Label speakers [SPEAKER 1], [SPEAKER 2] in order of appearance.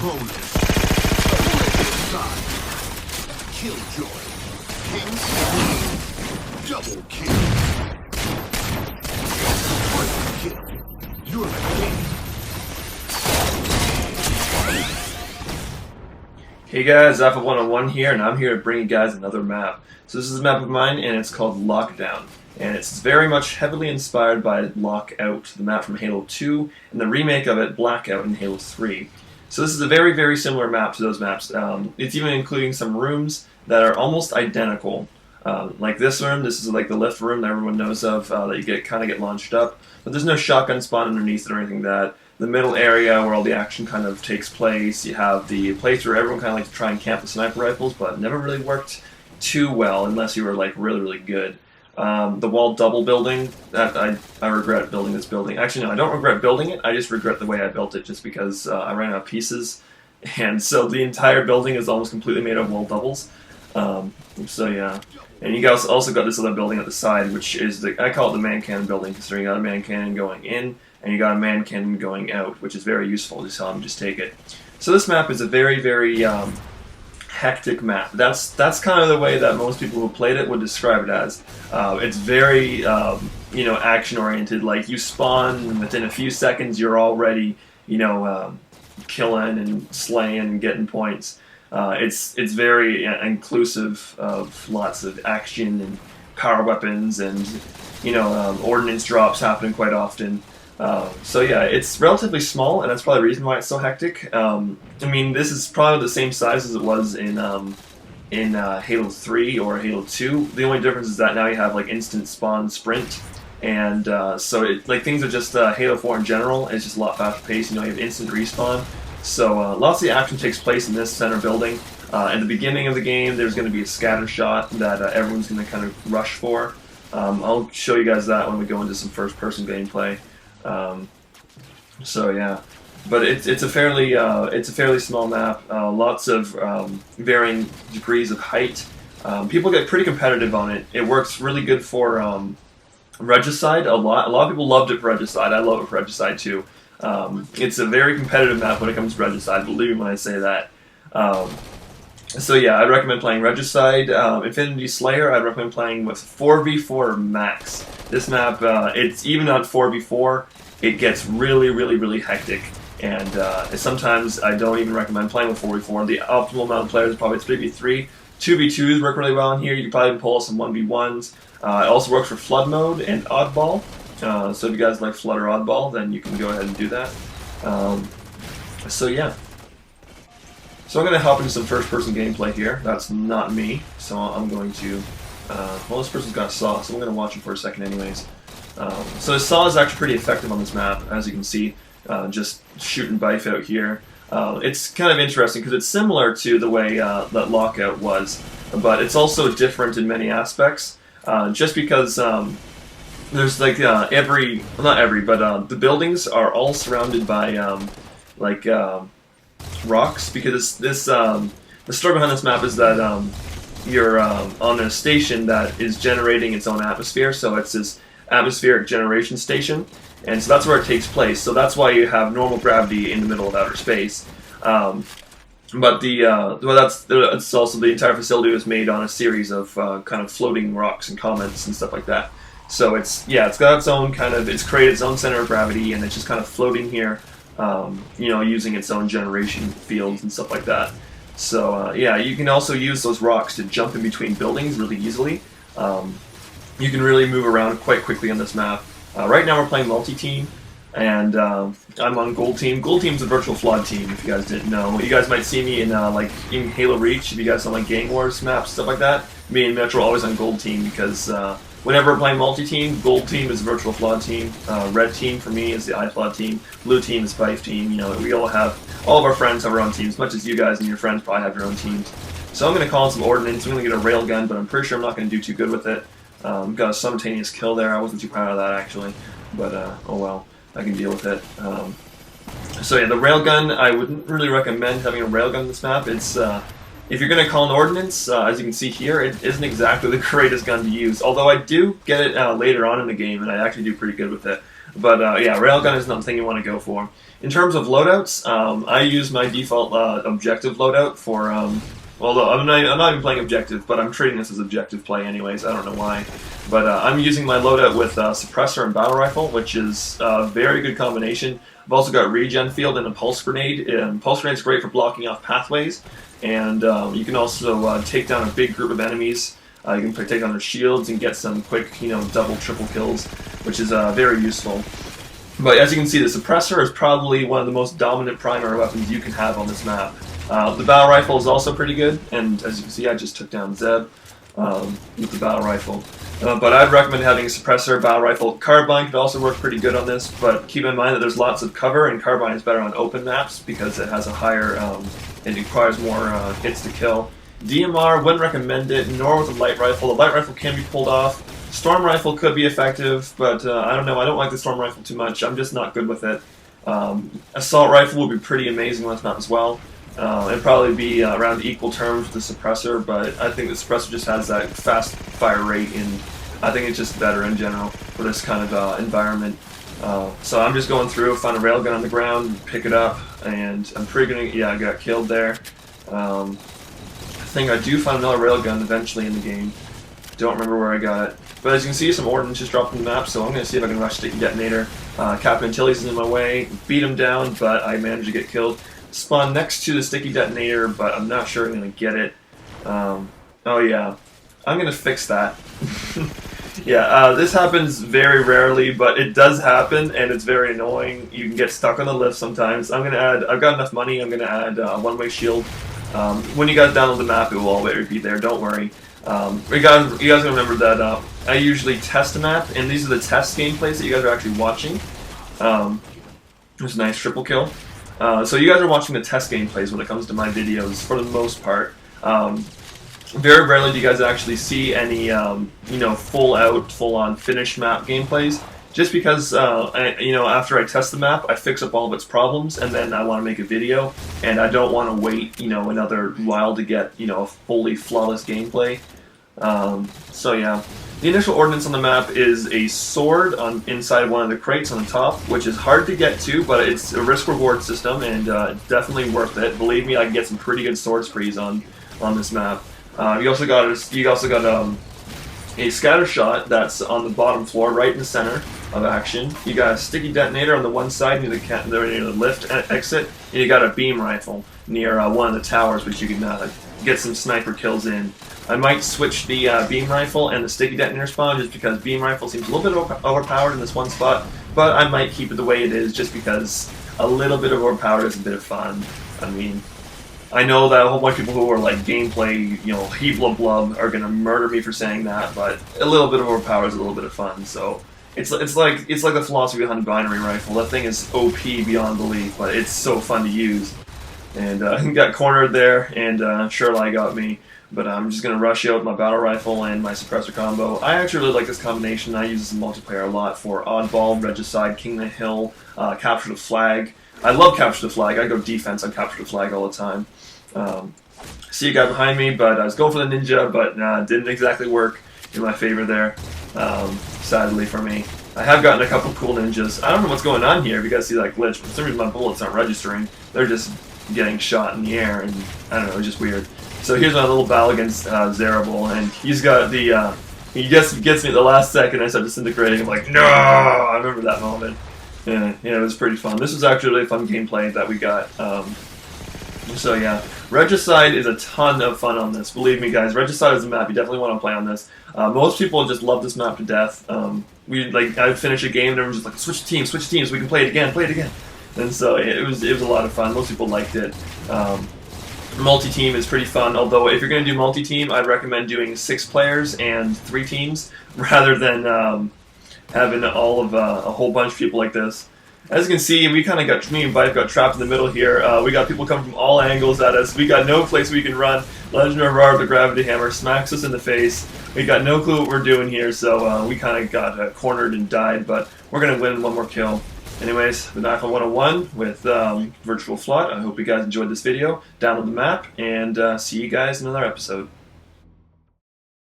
[SPEAKER 1] Bonus. Side. Killjoy. King Queen. Double kill. Triple kill. You're the king.
[SPEAKER 2] Hey guys, Alpha101 here, and I'm here to bring you guys another map. So this is a map of mine, and it's called Lockdown. And it's very much heavily inspired by Lockout, the map from Halo 2, and the remake of it, Blackout, in Halo 3. So this is a very, very similar map to those maps. It's even including some rooms that are almost identical. Like this room, this is like the lift room that everyone knows of, that you kind of get launched up. But there's no shotgun spawn underneath it or anything like that. The middle area where all the action kind of takes place, you have the place where everyone kind of likes to try and camp the sniper rifles, but never really worked too well unless you were like really, really good. The wall double building, that I regret building this building. Actually, no, I don't regret building it, I just regret the way I built it just because I ran out of pieces. And so the entire building is almost completely made of wall doubles. So yeah. And you guys also got this other building at the side, which is, I call it the man cannon building, considering you got a man cannon going in, and you got a man cannon going out, which is very useful. Just saw him just take it. So this map is a very, very hectic map. That's kind of the way that most people who played it would describe it as. It's very action oriented. Like you spawn, and within a few seconds you're already killing and slaying and getting points. It's very inclusive of lots of action and power weapons and ordnance drops happening quite often. So yeah, it's relatively small, and that's probably the reason why it's so hectic. I mean, this is probably the same size as it was in Halo 3 or Halo 2. The only difference is that now you have like instant spawn sprint, and so things are just Halo 4 in general. It's just a lot faster paced. You have instant respawn. So lots of the action takes place in this center building. At the beginning of the game, there's going to be a scatter shot that everyone's going to kind of rush for. I'll show you guys that when we go into some first-person gameplay. So yeah, but it's a fairly small map. Lots of varying degrees of height. People get pretty competitive on it. It works really good for Regicide. A lot of people loved it for Regicide. I love it for Regicide too. It's a very competitive map when it comes to Regicide, believe me when I say that. So yeah, I'd recommend playing Regicide. Infinity Slayer, I'd recommend playing with 4v4 max. This map, it's even on 4v4, it gets really, really, really hectic. And sometimes I don't even recommend playing with 4v4. The optimal amount of players is probably 3v3. 2v2s work really well in here. You can probably pull some 1v1s. It also works for Flood mode and Oddball. So if you guys like Flood or Oddball, then you can go ahead and do that. So yeah. So I'm going to hop into some first-person gameplay here. That's not me, so I'm going to... well, this person's got a saw, so I'm going to watch him for a second anyways. So his saw is actually pretty effective on this map, as you can see. Just shooting Bife out here. It's kind of interesting, because it's similar to the way that Lockout was, but it's also different in many aspects. Just because... there's like not every, but the buildings are all surrounded by rocks, because this the story behind this map is that you're on a station that is generating its own atmosphere, so it's this atmospheric generation station, and so that's where it takes place. So that's why you have normal gravity in the middle of outer space. But it's also the entire facility was made on a series of kind of floating rocks and comets and stuff like that. So it's got its own it's created its own center of gravity, and it's just kind of floating here, using its own generation fields and stuff like that. So yeah, you can also use those rocks to jump in between buildings really easily. You can really move around quite quickly on this map. Right now we're playing multi-team, and I'm on Gold Team. Gold Team's a virtual flawed team, if you guys didn't know. You guys might see me in in Halo Reach, if you guys don't like Gang Wars maps, stuff like that. Me and Metro are always on Gold Team, because whenever we're playing multi-team, Gold Team is a virtual flawed team. Red Team for me is the iFlawed team. Blue Team is Bife team. We all of our friends have our own teams, as much as you guys and your friends probably have your own teams. So I'm going to call in some ordnance. I'm going to get a railgun, but I'm pretty sure I'm not going to do too good with it. Got a simultaneous kill there. I wasn't too proud of that, actually. But, oh well, I can deal with it. So yeah, the railgun, I wouldn't really recommend having a railgun in this map. It's, if you're going to call an ordnance, as you can see here, it isn't exactly the greatest gun to use. Although I do get it later on in the game, and I actually do pretty good with it. But yeah, railgun is not the thing you want to go for. In terms of loadouts, I use my default objective loadout for. Although I'm not even playing objective, but I'm treating this as objective play anyways. I don't know why, but I'm using my loadout with suppressor and battle rifle, which is a very good combination. I've also got regen field and a pulse grenade. Pulse grenade is great for blocking off pathways, and you can also take down a big group of enemies. You can take down their shields and get some quick, double, triple kills, which is very useful. But as you can see, the suppressor is probably one of the most dominant primary weapons you can have on this map. The battle rifle is also pretty good, and as you can see, I just took down Zeb with the battle rifle. But I'd recommend having a suppressor, battle rifle. Carbine could also work pretty good on this, but keep in mind that there's lots of cover, and carbine is better on open maps because it has a higher, it requires more hits to kill. DMR, wouldn't recommend it, nor with a light rifle. The light rifle can be pulled off. Storm rifle could be effective, but I don't know, I don't like the storm rifle too much. I'm just not good with it. Assault rifle would be pretty amazing on this map as well. It'd probably be around equal terms with the suppressor, but I think the suppressor just has that fast fire rate, and I think it's just better in general for this kind of environment. So I'm just going through, find a railgun on the ground, pick it up, and I'm pretty gonna, yeah, I got killed there. I think I do find another railgun eventually in the game. Don't remember where I got it. But as you can see, some ordnance just dropped on the map, so I'm going to see if I can rush Sticky Detonator. Captain Antilles is in my way, beat him down, but I managed to get killed. Spawn next to the Sticky Detonator, but I'm not sure I'm going to get it. Oh yeah, I'm going to fix that. Yeah, this happens very rarely, but it does happen, and it's very annoying. You can get stuck on the lift sometimes. I'm going to add, I've got enough money, I'm going to add one-way shield. When you guys download the map, it will always be there, don't worry. You guys remember that I usually test a map, and these are the test gameplays that you guys are actually watching. There's a nice triple kill. So you guys are watching the test gameplays when it comes to my videos, for the most part. Very rarely do you guys actually see any, full-on finished map gameplays. Just because, after I test the map, I fix up all of its problems, and then I want to make a video, and I don't want to wait, another while to get, a fully flawless gameplay. So yeah, the initial ordnance on the map is a sword inside one of the crates on the top, which is hard to get to, but it's a risk-reward system, and definitely worth it. Believe me, I can get some pretty good sword sprees on this map. You also got a scatter shot that's on the bottom floor, right in the center of action. You got a Sticky Detonator on the one side near the lift exit, and you got a beam rifle near one of the towers, which you can get some sniper kills in. I might switch the beam rifle and the Sticky Detonator spawn just because beam rifle seems a little bit overpowered in this one spot, but I might keep it the way it is just because a little bit of overpowered is a bit of fun. I mean, I know that a whole bunch of people who are like gameplay, Hebla Blub are gonna murder me for saying that, but a little bit of overpower is a little bit of fun. So it's like the philosophy behind the binary rifle. That thing is OP beyond belief, but it's so fun to use. And got cornered there, and Sherlock got me. But I'm just gonna rush out my battle rifle and my suppressor combo. I actually really like this combination. I use this in multiplayer a lot for Oddball, Regicide, King of the Hill, Capture the Flag. I love Capture the Flag. I go defense on Capture the Flag all the time. See a guy behind me, but I was going for the ninja, but didn't exactly work in my favor there, sadly for me. I have gotten a couple cool ninjas. I don't know what's going on here. If you guys see that glitch, for some reason my bullets aren't registering. They're just getting shot in the air, and I don't know, it's just weird. So here's my little battle against Zerable, and he's got the, he just gets me at the last second. I start disintegrating. I'm like, no! I remember that moment. Yeah, it was pretty fun. This was actually a really fun gameplay that we got. So yeah, Regicide is a ton of fun on this. Believe me, guys, Regicide is a map you definitely want to play on this. Most people just love this map to death. I'd finish a game and everyone's just like, switch teams, we can play it again. And so it was a lot of fun. Most people liked it. Multi-team is pretty fun, although if you're going to do multi-team, I'd recommend doing 6 players and 3 teams, rather than having all of a whole bunch of people like this. As you can see, me and Vive got trapped in the middle here. We got people coming from all angles at us. We got no place we can run. Legend of Aurora, the Gravity Hammer, smacks us in the face. We got no clue what we're doing here, so we kind of got cornered and died, but we're going to win one more kill. Anyways, the Knife 101 with Virtual Flood. I hope you guys enjoyed this video. Download the map, and see you guys in another episode.